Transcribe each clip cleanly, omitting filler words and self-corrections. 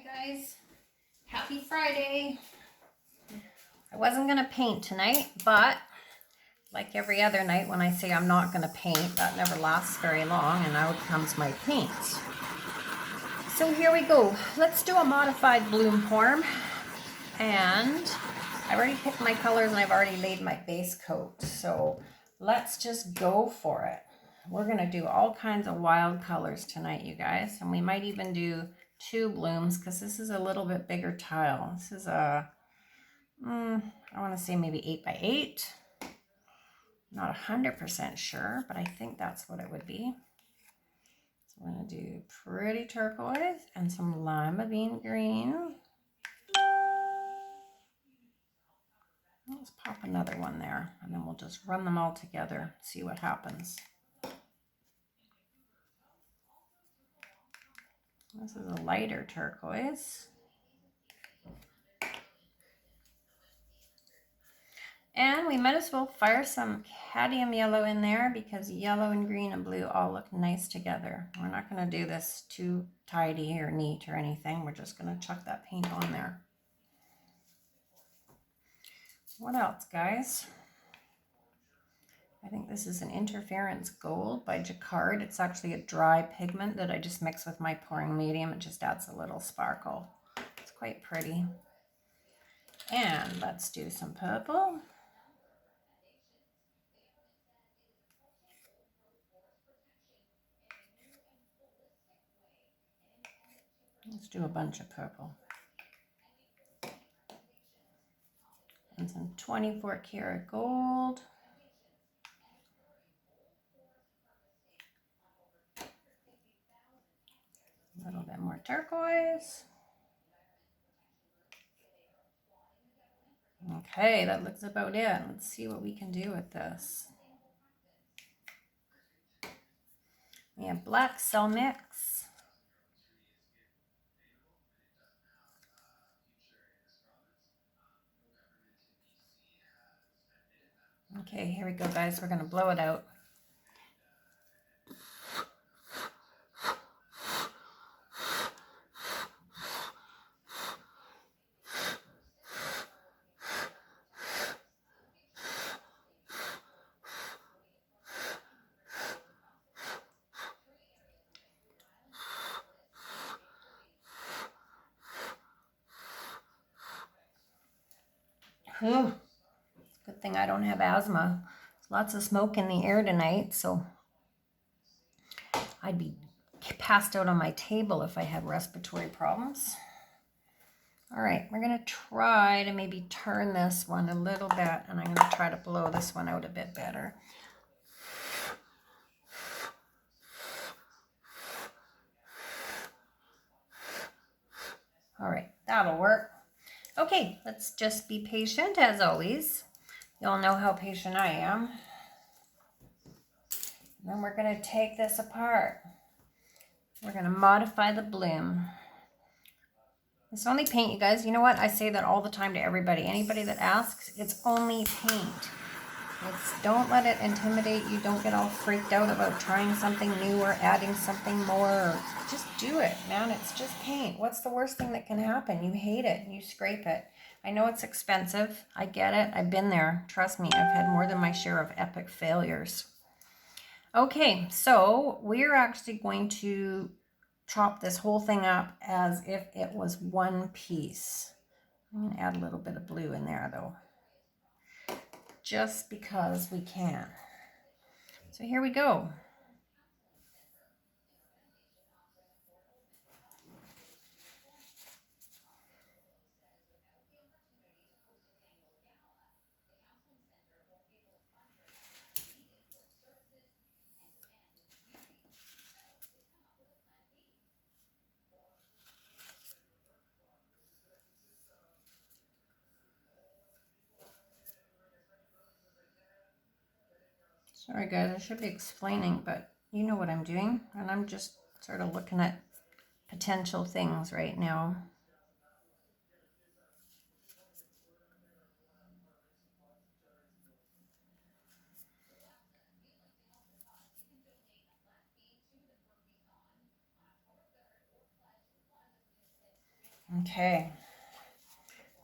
guys, happy Friday. I wasn't gonna paint tonight, but like every other night when I say I'm not gonna paint, that never lasts very long, and out comes my paint. So here we go. Let's do a modified bloom form, and I already picked my colors and I've already laid my base coat, so let's just go for it. We're gonna do all kinds of wild colors tonight, you guys, and we might even do 2 blooms because this is a little bit bigger tile. This is a, I want to say maybe 8 by 8. Not 100% sure, but I think that's what it would be. So we're going to do pretty turquoise and some lima bean green. Let's pop another one there, and then we'll just run them all together, see what happens. This is a lighter turquoise. And we might as well fire some cadmium yellow in there because yellow and green and blue all look nice together. We're not going to do this too tidy or neat or anything. We're just going to chuck that paint on there. What else, guys? I think this is an Interference Gold by Jacquard. It's actually a dry pigment that I just mix with my pouring medium. It just adds a little sparkle. It's quite pretty. And let's do some purple. Let's do a bunch of purple. And some 24 karat gold. A little bit more turquoise. Okay, that looks about it. Let's see what we can do with this. We have black cell mix. Okay, here we go, guys. We're going to blow it out. Whew. Good thing I don't have asthma. There's lots of smoke in the air tonight, so I'd be passed out on my table if I had respiratory problems. All right, we're going to try to maybe turn this one a little bit, and I'm going to try to blow this one out a bit better. All right, that'll work. Okay, let's just be patient as always. You'll know how patient I am. And then we're going to take this apart. We're going to modify the bloom. It's only paint, you guys. You know what? I say that all the time to everybody. Anybody that asks, it's only paint. Don't let it intimidate you. Don't get all freaked out about trying something new or adding something more. Or just do it, man. It's just paint. What's the worst thing that can happen? You hate it. You scrape it. I know it's expensive. I get it. I've been there. Trust me, I've had more than my share of epic failures. Okay, so we're actually going to chop this whole thing up as if it was one piece. I'm going to add a little bit of blue in there, though, just because we can. So here we go. Sorry guys, I should be explaining, but you know what I'm doing, and I'm just sort of looking at potential things right now. Okay,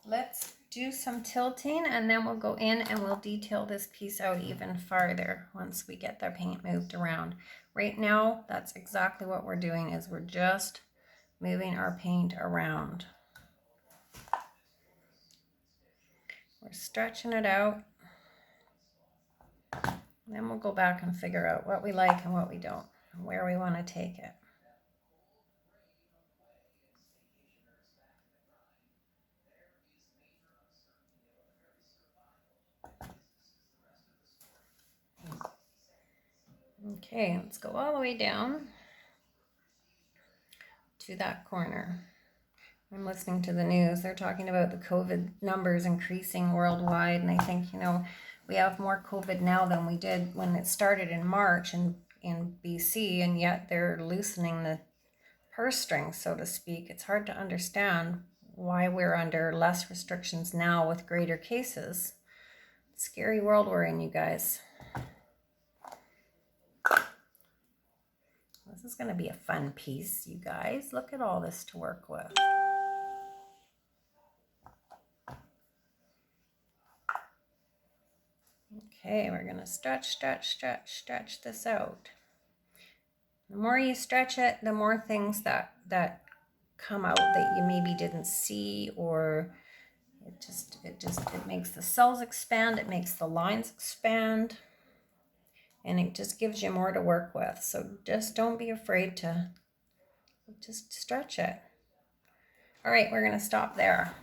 let's do some tilting and then we'll go in and we'll detail this piece out even farther once we get the paint moved around. Right now, that's exactly what we're doing, is we're just moving our paint around. We're stretching it out. Then we'll go back and figure out what we like and what we don't, and where we want to take it. Okay, let's go all the way down to that corner. I'm listening to the news. They're talking about the COVID numbers increasing worldwide, and I think, you know, we have more COVID now than we did when it started in March in BC, and yet they're loosening the purse strings, so to speak. It's hard to understand why we're under less restrictions now with greater cases. Scary world we're in, you guys. This is going to be a fun piece, you guys. Look at all this to work with. Okay, we're going to stretch this out. The more you stretch it, the more things that come out that you maybe didn't see, or it makes the cells expand, it makes the lines expand, and it just gives you more to work with. So just don't be afraid to just stretch it. All right, we're going to stop there.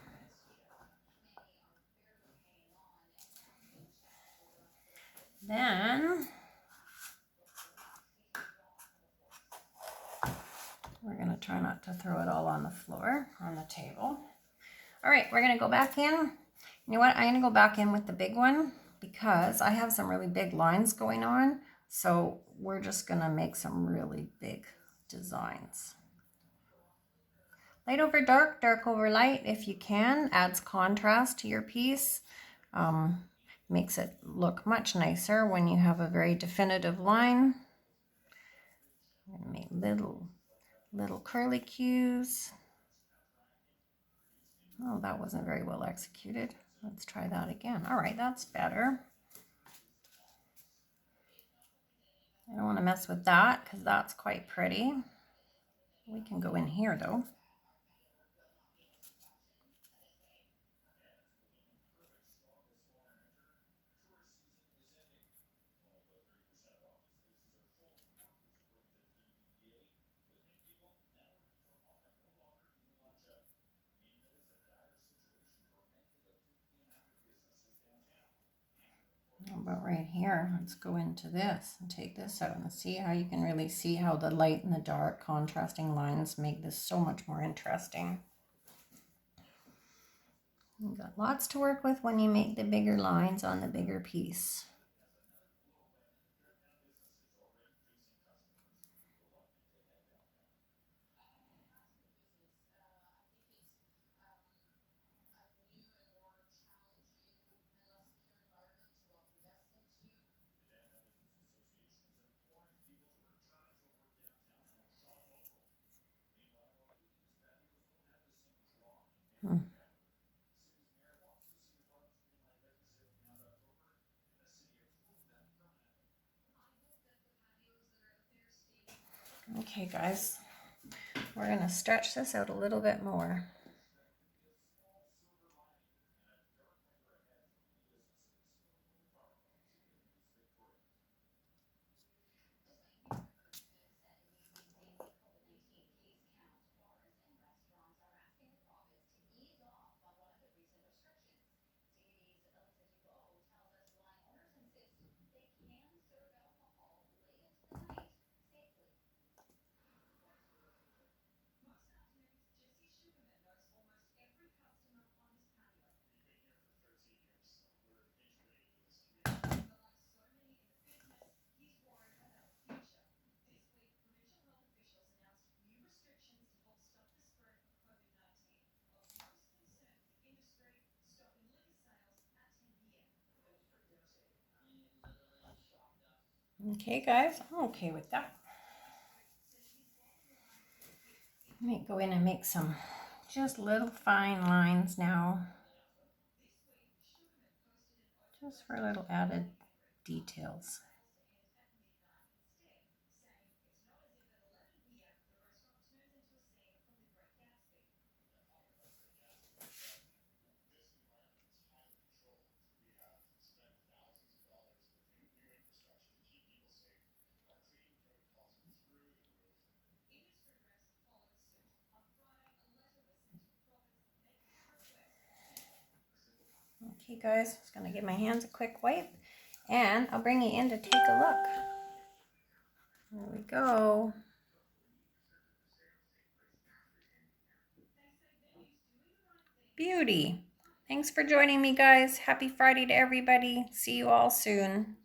Then we're going to try not to throw it all on the floor, on the table. All right, we're going to go back in. You know what? I'm going to go back in with the big one because I have some really big lines going on. So we're just going to make some really big designs. Light over dark, dark over light if you can. Adds contrast to your piece. Makes it look much nicer when you have a very definitive line. I'm going to make little curly cues. Oh, that wasn't very well executed. Let's try that again. All right, that's better. I don't want to mess with that because that's quite pretty. We can go in here though. How about right here? Let's go into this and take this out and see how you can really see how the light and the dark contrasting lines make this so much more interesting. You've got lots to work with when you make the bigger lines on the bigger piece. Okay guys, we're going to stretch this out a little bit more. Okay guys, I'm okay with that. Let me go in and make some Just little fine lines now. Just for little added details. Okay guys, just gonna give my hands a quick wipe and I'll bring you in to take a look. There we go. Beauty. Thanks for joining me guys. Happy Friday to everybody. See you all soon.